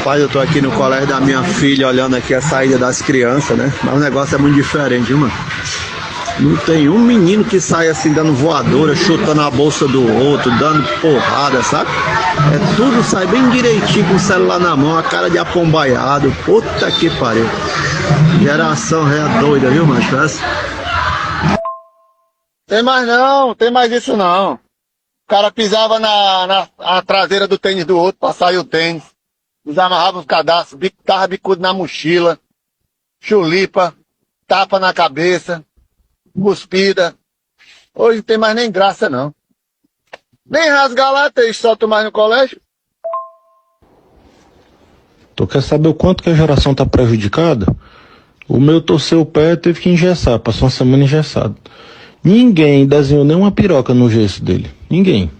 Rapaz, eu tô aqui no colégio da minha filha olhando aqui a saída das crianças, né? Mas o negócio é muito diferente, viu, mano? Não tem um menino que sai assim dando voadora, chutando a bolsa do outro, dando porrada, sabe? É tudo sai bem direitinho com o celular na mão, a cara de apombaiado. Puta que pariu. Geração é doida, viu, macho? Essa? Tem mais não, tem mais isso não. O cara pisava na traseira do tênis do outro pra sair o tênis. Desamarrava os cadastros, tava bicudo na mochila, chulipa, tapa na cabeça, cuspida. Hoje não tem mais nem graça não. Nem rasgar lata eles soltam mais no colégio. Tu quer saber o quanto que a geração tá prejudicada? O meu torceu o pé, teve que engessar, passou uma semana engessado. Ninguém desenhou nenhuma piroca no gesso dele. Ninguém.